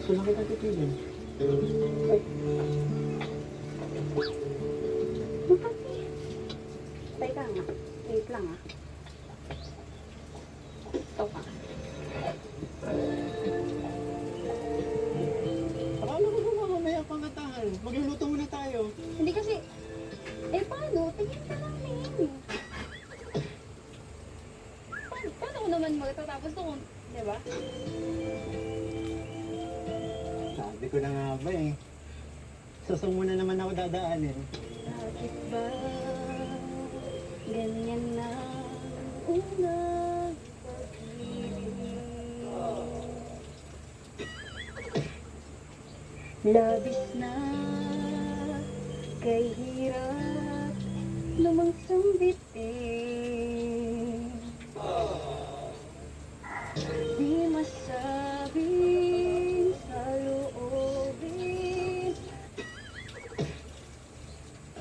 So lang kita titigan. Ay, Teka nga. Wait lang ah. Ito ka. akala ko ba mamaya pangatahan? Magluluto muna tayo. Hindi kasi, paano? Tingin ka namin. Paano ko naman magtatapos ito kung, di ba? Sabi ko na nga ba eh. Sasong muna naman ako dadaanin. Bakit ba ganyan na unang pag-ibig? Labis na kay hirap lumangsang bitin. Di masabing saloobin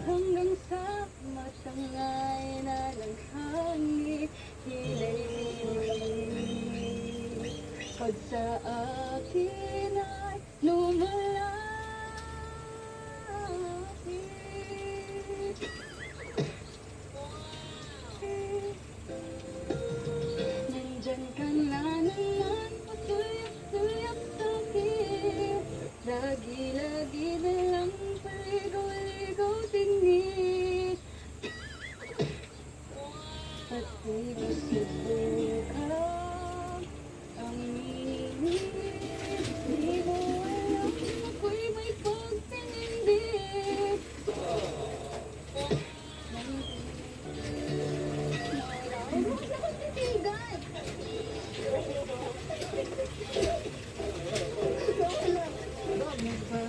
hanggang sa matangay na ng hangin hilayin. Pag sa akin ay lumalapit, nandyan ka na naman, patulyak-tulyak sa'kin. Lagi-lagi na lang paligaw-ligaw tingin. At di ba subukang aminin? Di mo alam ako'y may pagtingin din. Huwag mo kasi akong titigan. Bakit ba?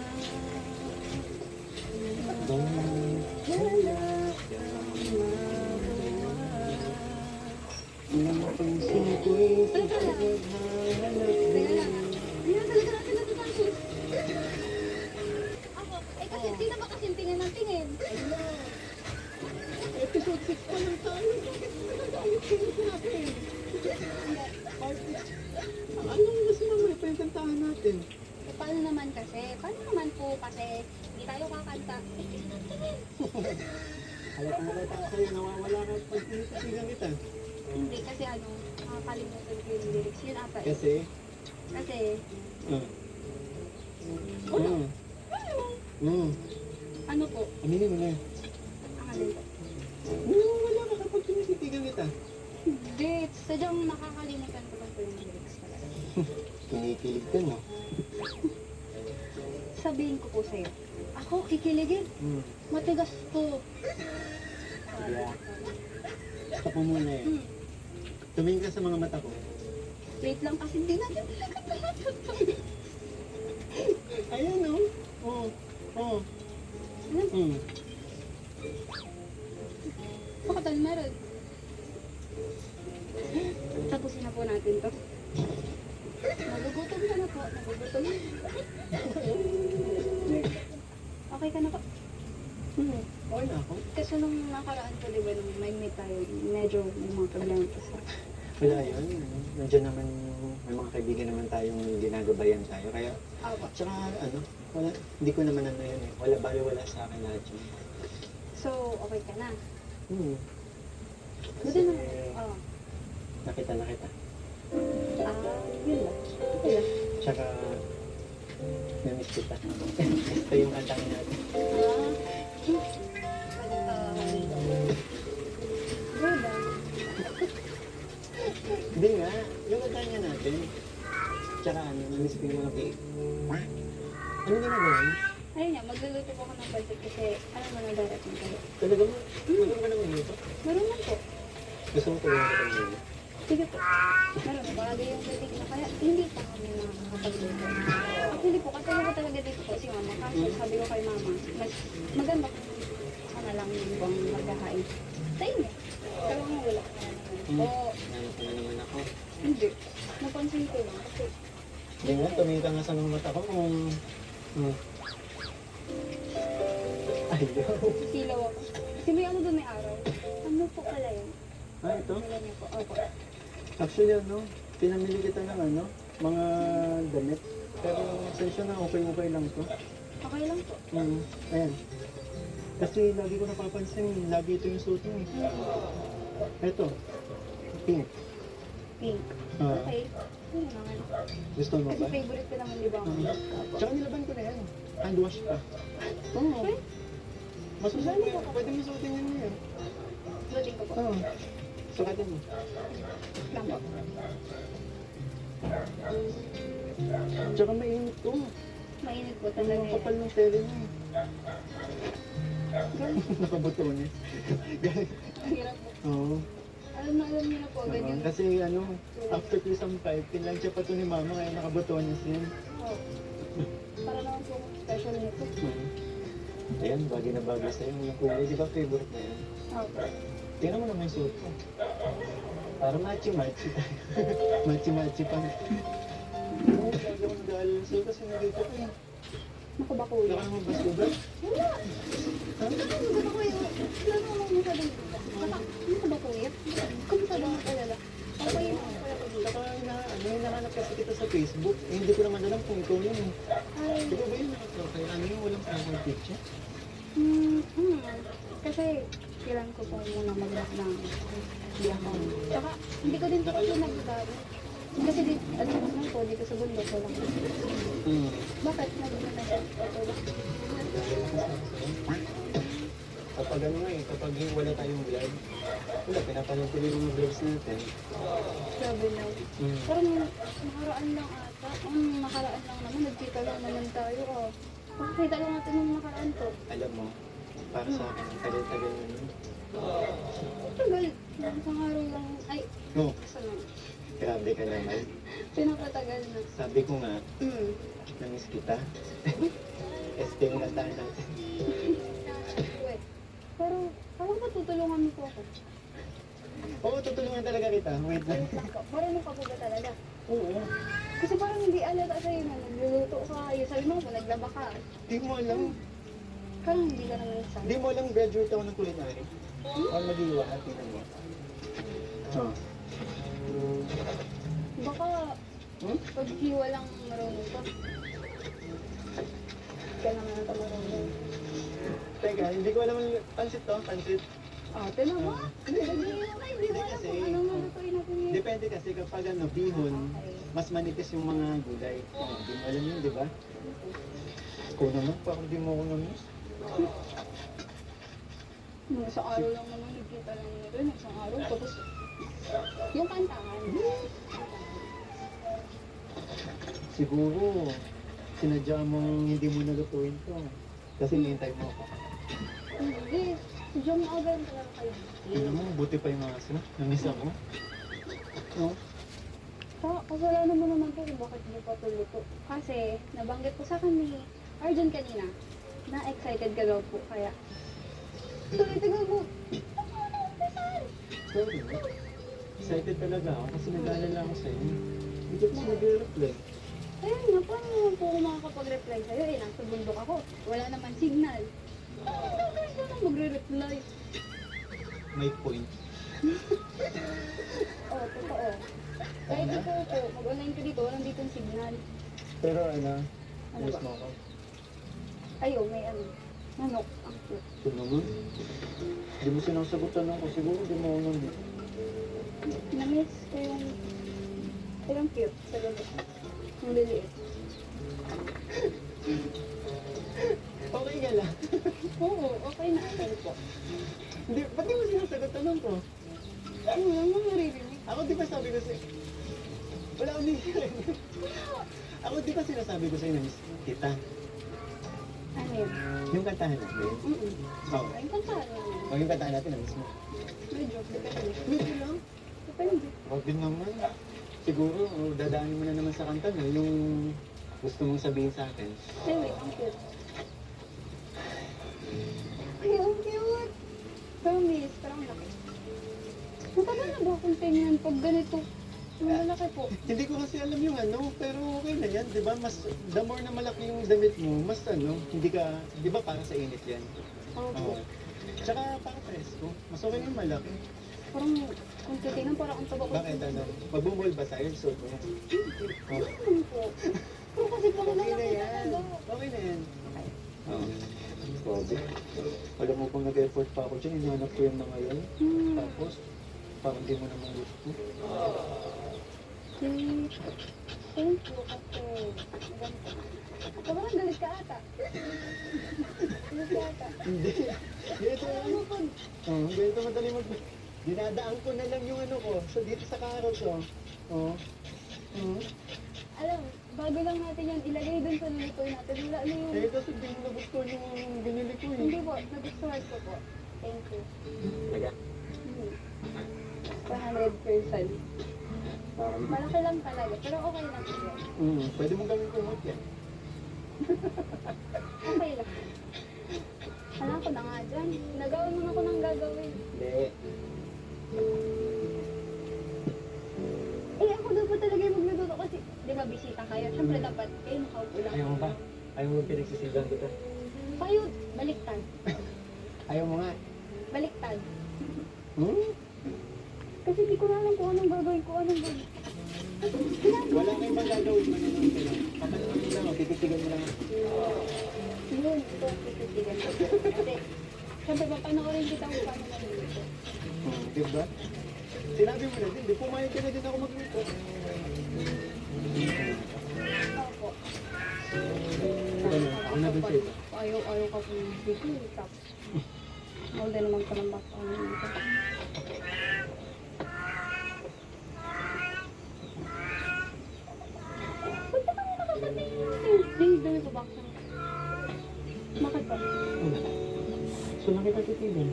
Ang puso ko'y Teka lang. paghahanap Teka lang. din. Hindi na talaga natin natatapos. Ako, kasi sino ba kasing tingin ng tingin? Episode 6 pa lang tayo. Bakit nagagalit kayo sa akin? Anong gusto mo may pagkantahan natin? Paano naman kasi? Paano naman po kasi hindi tayo kakanta? Tingin ng tingin. Halata sa'yo, nawawala ka pag tinititigan kita. Hindi kasi nakakalimutan ko yung lyrics. Yun ata eh. Kasi, Kasi, ano? ano po? Aminin mo na. Ang alin po? Nawawala ka kapag tinititigan kita. Hindi, sadyang nakakalimutan ko lang po yung lyrics talaga. Kinikilig ka, no? Sabihin ko po sa'yo, ako kikiligin. Matigas to. Yeah. Stop mo muna eh. Tumingin ka sa mga mata ko. Wait lang kasi hindi natin talaga lahat. Ayan, no? Oo. Oo. Pakatan meron. Tapusin na po natin to. Nagugutom ka na po. Nagugutom. Okay ka na po? Okay na ako. Kasi nung nakaraan po, di ba, nung may meet tayo, medyo may mga problema pa sa... Wala yun. Nandiyan naman, may mga kaibigan naman tayong ginagabayan tayo. Kaya, Awa. tsaka wala, hindi ko naman yun eh. Wala sa akin lahat yun. So, okay ka na? Kasi, Buti na. Oo. nakita na kita. Yun lang. Okay lang. Tsaka, namiss kita. Ito yung kantangin natin. Good ah. Hindi nga, yung kantangin natin. Tsaka namiss ko yung mga cake. Ano ginagawa mo? Ayun nga, magluluto po ako ng budget kasi alam mo na darating kayo. Talaga mo? Magawa ka naman dito? Marunong po. Gusto mo tulungan kita ngayon? Sige po. Meron, bagay yung dating na kaya hindi pa kami nakakapagluto. Actually po, kasi ko talaga dito po si mama. Kasi sabi ko kay mama, mas maganda kung sana lang yung bang magkahain. Sa inyo. Pero nga wala. Po, Nanap na naman ako. hindi. Napansin ko lang kasi Hindi nga, tumingin ka nga sa mga mata ko kung... Ayaw. silaw ako. Kasi may ano doon may araw. Ano po pala yun? Ito? Nila niyo po. Opo. Actually, pinamili kita ng mga damit. Pero sensya na, okay lang to. Okay lang po. Ayan. Kasi lagi ko napapansin, lagi ito yung suot mo eh. Ito, pink. Pink. Ah. Okay. Yun naman. Gusto mo Kasi ba? favorite ko naman, di ba? Tsaka nilaban ko na yan. Hand wash pa. Oo. Okay. Masusuot mo yan. Pwede mo suotin yan yan. Loading ko po. Oo. Sukatin mo. Lang po. Tsaka mainit to. Mainit po Ang talaga kapal yan. ng tele niya eh. Ganun. Nakabutones. Ang hirap po. Oo. Alam niyo na po, ganyan. Kasi ano, after Prism 5, pinlansya pa to ni mama kaya nakabutones yan. Oh. Para naman po special nito. Ayan, bagay na bagay sa'yo. Yung kulay, di ba favorite na yan? Okay. Tingnan mo naman yung suot ko. Para machi-machi tayo. Machi-machi pa. Oo, lagi ako nag-aalala sa'yo kasi nandito ka eh. Naku ba Wala kuya? ka naman basura. Wala. Ha? Ano ba kuya? Wala naman masyadong dito. Saka, ano ba kuya? Kumusta ba ang alala? Okay naman kuya ko dito. Saka hinahanap kasi kita sa Facebook. Eh, hindi ko naman alam kung ikaw yun eh. Ay, Di ba ba yun nakaprofile? Ano yung walang profile picture? Kasi kailangan ko po muna mag-lock ng account. Saka, hindi ko din po kasi nag-bago. Kasi alam mo naman po, dito sa bundok ko lang. Bakit? Nag-bago na Kapag ano nga eh, kapag wala tayong vlog, wala, pinapanood ko yung mga vlogs natin. Grabe na. Parang nakaraan lang ata. Nakaraan lang naman. Nagkita lang naman tayo. Oh. Makakita lang natin nung nakaraan to. Alam mo, para sa akin, ang tagal-tagal na yun. Tagal. Isang araw lang. Ay, No, isa lang. grabe ka naman. Pinakatagal na. Sabi ko nga, Hmm. namiss kita. ST yung kantahan natin. Wait. Pero, parang ba tutulungan mo po ako? Oo, tutulungan talaga kita. Wait lang. Wait lang po. Marunong ka po ba talaga? Oo. Kasi parang hindi alata sa'yo na nagluluto ka. Yung sabi mo, naglaba ka. Di mo alam. Parang hindi ka naman nagsabi. Di mo alam graduate ako ng culinary. Or mag-iwa at tingnan mo. Oh. Baka, pag hiwa lang marunong ka. Kaya naman ito marunong. Teka, hindi ko alam ang pansit to, pansit. Ah, tinan mo. Hindi, Hindi mo alam kasi, kung anong malutuin natin yun. depende kasi kapag ano, bihon, mas manipis yung mga gulay. Oh, di mo alam yun, di ba? Ikaw naman, parang di mo ako namiss. Nung isang araw lang naman nagkita lang natin. Isang araw. Tapos, yung kantahan. Siguro, sinadya mong hindi mo nalutuin to. Kasi hinihintay mo ako. Hindi. Diyan mo agad talaga kayo. Ano mo, buti pa yung aso. Namiss ako. No? Kasalanan mo naman po kung bakit hindi pa tuluto. Kasi, nabanggit ko sa akin ni Arjun kanina, na excited ka daw po. Kaya, tuloy-tuloy mo. Sorry. Excited talaga ako kasi nag-aalala ako sa'yo. Hindi ko kasi nag-reply. Ayun nga, paano naman po ako makakapag-reply sa'yo? Eh, nasa bundok ako. Wala naman signal. Gusto na magre-reply. May point. Oo, totoo. Kahit ikaw po, mag-online ka dito, walang ditong signal. Pero ano, Ano miss ba? mo ako. Ayun, may ano. Manok. Ang cute. Ito naman. Hindi mo sinasagutan ako. Siguro di mo ako namiss. Na-miss ko yung cute sa gabi. Yung liliit. Okay ka lang. Oo, okay na ako po. Hindi, ba't di mo sinasagutan ako? Ano lang mo naririnig? Ako di ba sabi ko sa'yo? Wala akong narinig. Ako di ba sinasabi ko sa'yo na miss kita? Ano yun? Yung kantahan natin. Oo. Ay, kantahan mo. O yung kantahan natin na miss mo. Medyo, depende. Medyo lang. Depende. Huwag din naman. Siguro, dadaanin mo na naman sa kanta no? Yung gusto mong sabihin sa akin. Anyway, ang cute. Ay, ang cute! Promise, parang laki. Matagal na ba akong tingnan pag ganito? Malaki po. Hindi ko kasi alam yung ano, pero okay na yan, di ba? Mas, the more na malaki yung damit mo, mas ano, hindi ka, di ba para sa init yan? Opo. Tsaka para presko, mas okay yung malaki. Parang, kung titingnan, parang ang taba ko. Bakit ano? Magbumol ba tayo? So, Ano po? Pero kasi po, nag-effort pa ako dyan, hinanap ko yung mga yun. Hmm. Tapos, parang di mo naman gusto. Thank you kasi ganito. Sobrang galit ka ata. Galit ka ata. Hindi. Dito, Alam mo po, dito madali mag... Dinadaan ko na lang yung ano ko, so dito sa carrot ko. Oh. alam, bago lang natin yan ilagay dun sa nilitoy natin. Wala na yung... Eh, kasi di mo nagustuhan yung binili ko eh. Hindi po, nagustuhan ko po. Thank you. Taga? 100%. Malaki lang talaga, pero okay lang po yan. Pwede mong gawin kumot yan. Okay lang. Alam ko na nga dyan. Nagawin mo na ako ng gagawin. Hindi. Eh, ako dapat talaga yung magluluto kasi, di ba, bisita kayo. Siyempre dapat, kayo nakaupo lang. Ayaw mo ba? Ayaw mo pinagsisigan ko to? Kayo, baliktad. Ayaw mo nga. Baliktad. Hmm? Kasi di ko na alam kung anong gagawin ko, anong gagawin. Wala kang ibang gagawin, manonood ka lang. Kapanood mo lang, tititigan mo lang. Yun, ito, tititigan ko. Kasi, siyempre, papanoorin kita kung paano magluluto. Diba? Sinabi mo na din, di pumayag ka na din ako magluto. Opo. Ako na dun sa'yo. Ayaw ka kung bigil. Tapos, all din naman ka ng baka. Ba't ka mo nakapatingin? Please, dami ko baka. Bakit pa? So nakita titigan.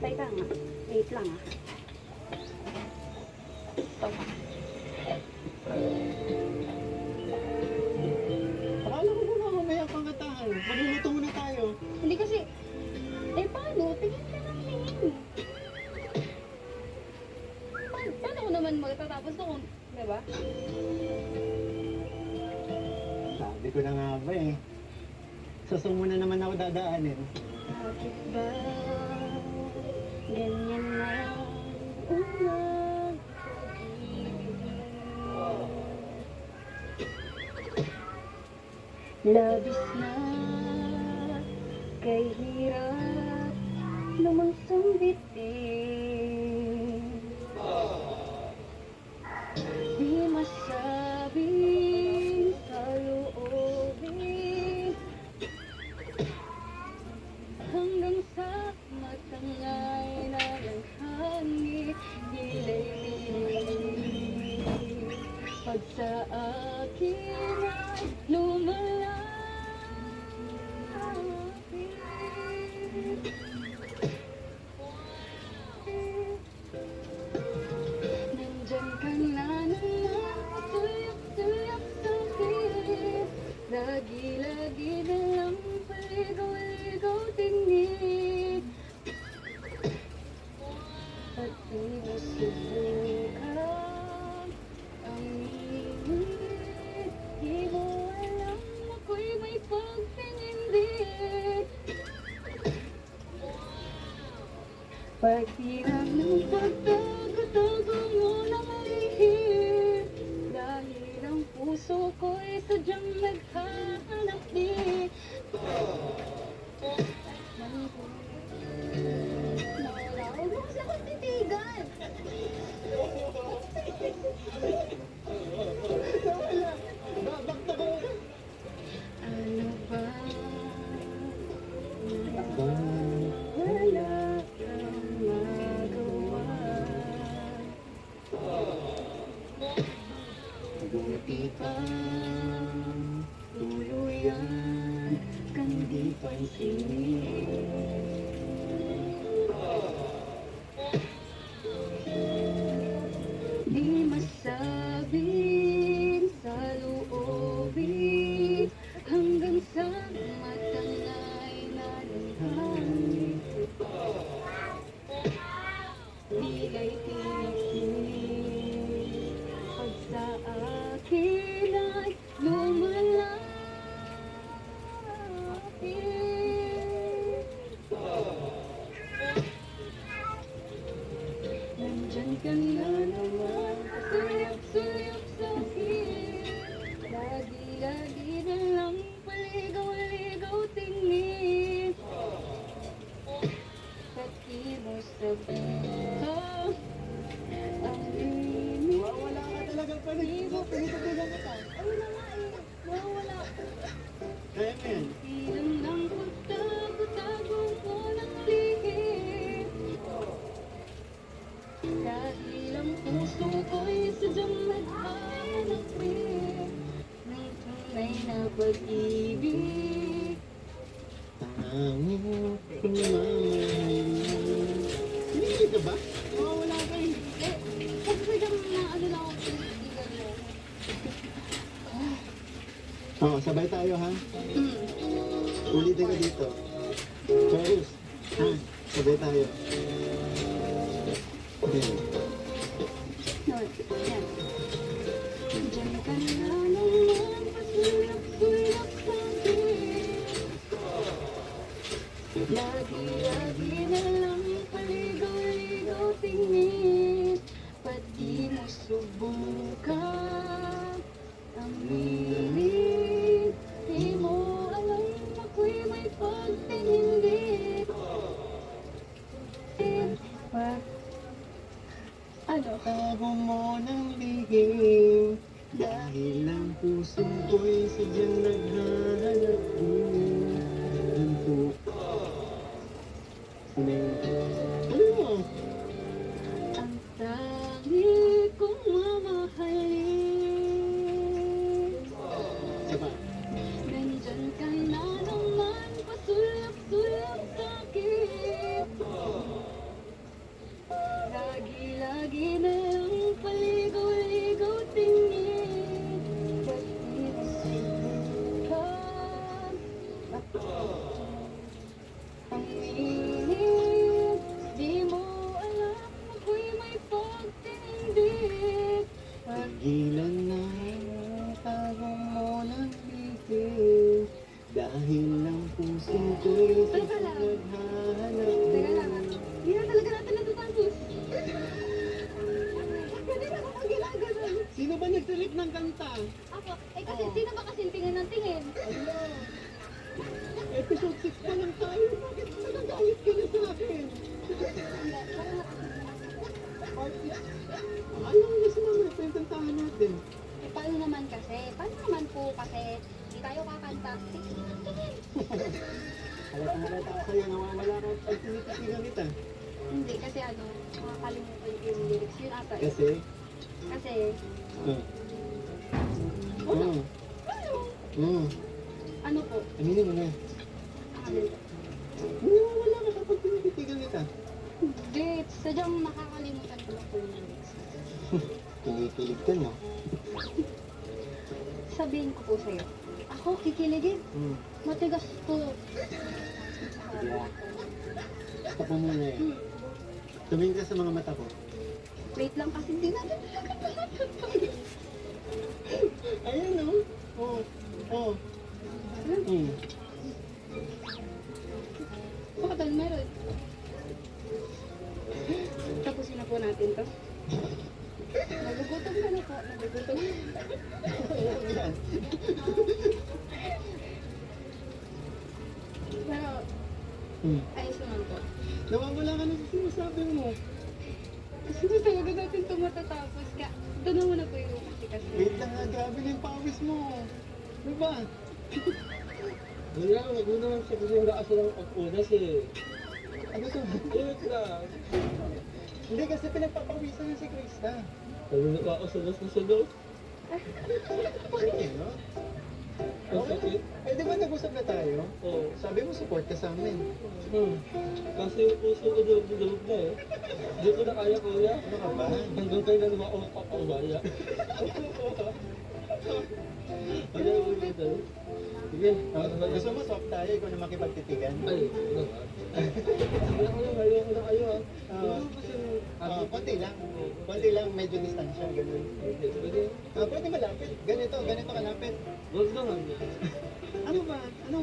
Teka nga. Wait lang ah. Ito. Akala ko ba mamaya pang katahan? Magluluto muna tayo. Hindi kasi, eh paano? Tingin ka lang tingin. Paano ko naman magtatapos to kung, di ba? Sabi ko na nga ba eh. Sa song mo na naman ako dadaanin. Bakit ba ganyan na unang pag-ibig? Labis na kay hirap lumangsang bitin. Di masabing sa loobin hanggang sa matangay na ng hangin dilay-dilim. Pag sa akin ay lumalapit, nandyan ka na naman, tulyak-tulyak sa pilit. Lagi-lagi na lang paligaw-ligaw tingin. At di mo subukan ang init. Di mo alam ako'y may pagpinindi. Paghirap ng pagtago-tago mo ng lihim. Dahil ang puso ko'y sadyang naghahanap din. Nawala. Huwag mo kasi akong titigan. Back to go! Ano ba? Ba? Wala kang magawa. Buti pa tuluyan kang di pansinin. Di masabing sa loobin hanggang sa matangay na ng hangin. Dilay tinig pag sa akin ay lumalapit. Nandyan ka na naman, suyok-suyok sa akin. Lagi-lagi na lang paligaw-ligaw tingin. Pati mo sa buka. Ang init. Wala ka talaga pa rin. Pinititigan kita. Ayun na nga eh. Wala. Kaya mo yan. Ilang ng pagtago-tago mo ng lihim. Dahil ang puso ko'y sadyang naghahanap rin ng tunay na pag-ibig. Tanging pinamamahal mo. Hindi ka ba? Wala ka eh. Pag sadyang na ano lang ako pinitigan mo. Oo, sabay tayo ha. Ulitin ka dito. Chorus. Ha? Sabay tayo. Okay. Yan. Diyan ka na naman, pasulap-sulap sa akin. Lagi-lagi na lang paligaw-ligaw tingin. Pati mo subukan ang milit. Di mo alam ako'y may pagtingin din. Ano? Tago mo ng lihim. Dahil ang puso ko'y sadyang naghahanap din. Ng ano yun? Ano mo? Ang tangi kong mamahalin. Saba. Nandyan ka na naman, pasulap-sulap sa'kin. Lagi-lagi na lang paligaw-ligaw tingin. Ba't di mo subukan? Ang init, di mo alam ako'y may pagtindid. Pagilan na ang tago mo ng lihim. Dahil ang puso ko'y Teka lang. sadyang naghahanap Teka din. lang, hindi na talaga natin natatapos. Pwede na ako ginaganon. Sino ba nagsalip ng kanta? Ako, kasi sino ba kasi tingin ng tingin? Episode 6 pa lang tayo. Bakit nagagalit ka na sa akin? Ayaw na si Mama. Ito yung kantahan natin. Paano naman kasi? Paano naman po kasi? Di tayo kakanta. Tingin ng tingin. Halata ako sa'yo. Nawawala ka pag tinititigan kita. Hindi, kasi ano, makakalimutan ko yung lyrics. Yun ata. eh. Kasi? Kasi, Oo. ano po? Aminin mo na. Ano? Nawawala ka kapag tinititigan kita. Hindi, sadyang makakalimutan ko lang po yung lyrics. Kinikilig ka, no? Sabihin ko po sa'yo. Ako, kikiligin. Matigas po. Yeah. Stop mo muna yan. Tumingin ka sa mga mata ko. Wait lang kasi hindi natin Ayan, no? Oo. Oo. Baka doon meron. Tapusin na po natin to. Nagugutom ka na po. Nagugutom. Yan. Pero, ayos naman po. Nawawala ka na sa sinasabi mo. Kasi hindi talaga natin ito matatapos. Kaya, doon na muna po yung kasi. Wait lang nga, grabe na yung pawis mo. Ano ba? Wala, wag mo naman siya kasi yung lakas lang pag-unas eh. Ano to? Wait lang. Hindi kasi pinagpapawisan na si Krista. Sabi na ako sa nas na sa dos. Sige, no? Ang sakit. Eh, di ba nag-usap na tayo? Oo. Sabi mo, support ka sa amin. Kasi yung puso ko dulog na eh. Hindi ko na kaya kuya. Ano ka ba? Hanggang kayo na naman ako makakabaya. Ano yung dito? Sige. Gusto mo soft tayo, ikaw na makipagtitigan? Ay, naman. Ayoko na kayo ah. Oo. Konti lang. Konti lang, medyo distansya, ganun. Pwede. Pwede malapit. Ganito kalapit. Wag naman yan. Ano ba? Ano?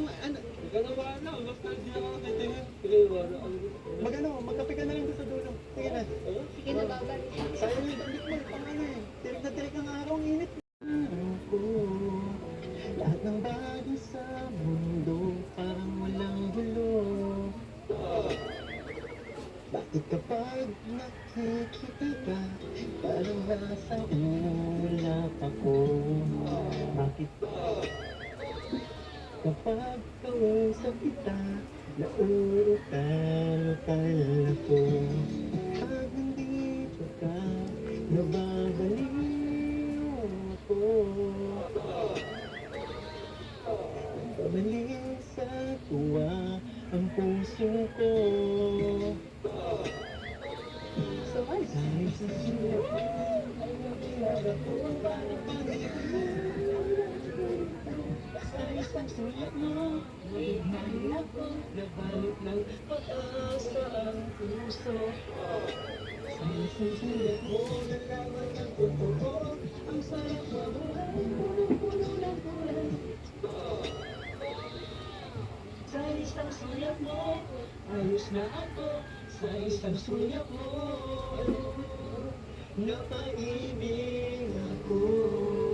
Ikaw na bahala. Basta hindi ako titingin. Sige, wala. Magkape ka na lang doon sa dulo. Sige na. Sige na babalik. Sayang yung damit mo, pang ano eh. Tirik na tirik ang araw, ang init. Lahat ng Parang nasa ulap ako. Bakit kapag kausap kita, nauutal-utal ako? Pag nandito ka, nababaliw ako. Pabalik sa tuwa ang puso ko. So, ano? Dahil sa sulat mo, ay nabilag ako para sa isang sulat mo, nabigay ako, nabalik ng pag-asa ang puso. Sa isang sulat mo, nalaman ng totoo, ang sarap mabuhay, punong-puno ng kulay. Sa isang sulat mo, ayos na ako. Sa isang sulat mo, napaibig ako.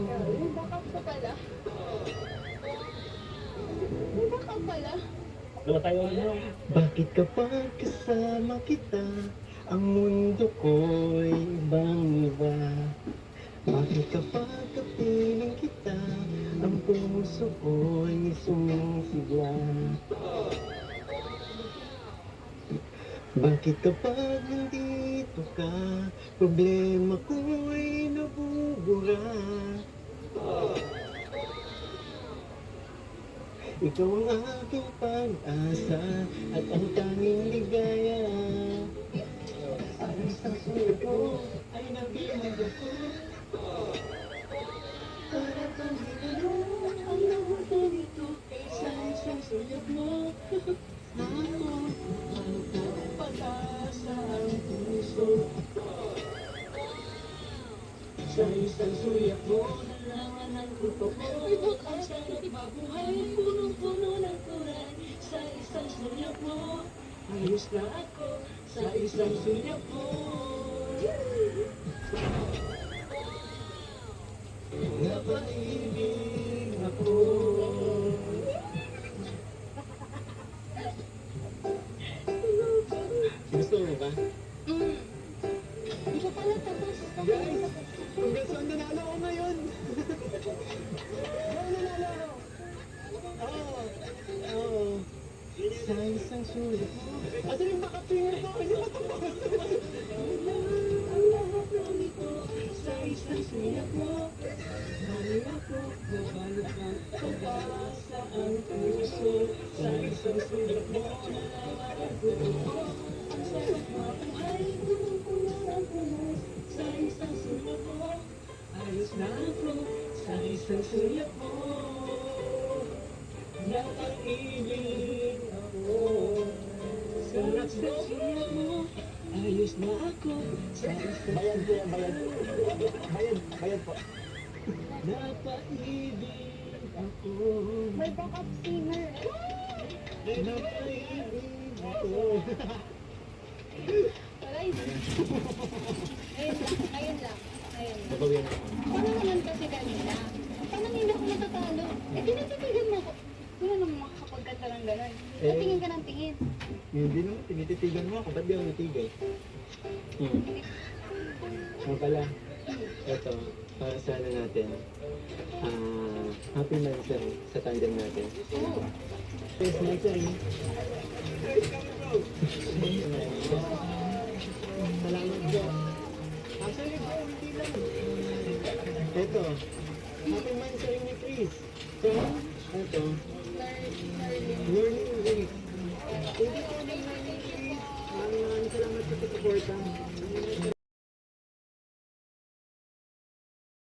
May backup ka pala. May backup pala. Wala tayo ano. Bakit kapag kasama kita, ang mundo ko'y ibang-iba? Bakit kapag kapiling kita, ang puso ko'y sumisigla? Bakit kapag nandito ka, problema ko'y nabubura? Ikaw ang aking pag-asa at ang tanging ligaya. Ang isang sulat mo ay nabilag ako. Para kang ginano ang nabuto dito sa isang sulat mo. Ako, ang pag-asa ang puso. Sa isang sulat mo, nalaman ang totoo. Ang sarap mabuhay, punong-puno ng kulay. Sa isang sulat mo, ayos na ako. Sa isang sulat mo, napaibig ako. Gusto mo ba? Hindi ko pala tapos. Guys, hanggang saan nanalo ako ngayon? Nanalo ako. Oo. Oo. Sa isang sulit mo. At yung makapinger ko. Hindi ko tapos. Ang lahat ng ito sa isang sulit mo. Mali ako, nabalot ng pag-asa ang puso. Sa isang sulit mo, nalaman ang totoo. Ang sarap mabuhay, punong-puno ng kulay. Sa isang sulat mo, ayos na ako. Sa isang sulat mo, napaibig ako. Sa isang sulat mo, ayos na ako. Sa isang sulat mo, bayad po. Napaibig ako. May backup singer. Napaibig ako. Wala yun. Ayun lang. Ayun lang. Ayun lang. Napawin. Paano naman kasi kanina? Paano hindi ako natatalo? Eh, tinatitigan mo ako. Sino naman makakapagkanta ng gano'n? Eh. Tingin ka ng tingin. Hindi naman, tinititigan mo ako. Ba't di ako natigay? Ano pala? Ito, para sa ano natin. Happy Mansari sa tandem natin. Oo. Yes, Mansari. Salamat po. Actually po, hindi lang. Ito, Happy Mansari ni Chris. So, ito, Learning Week. Hindi po ng Learning Week. Maraming salamat po sa suporta.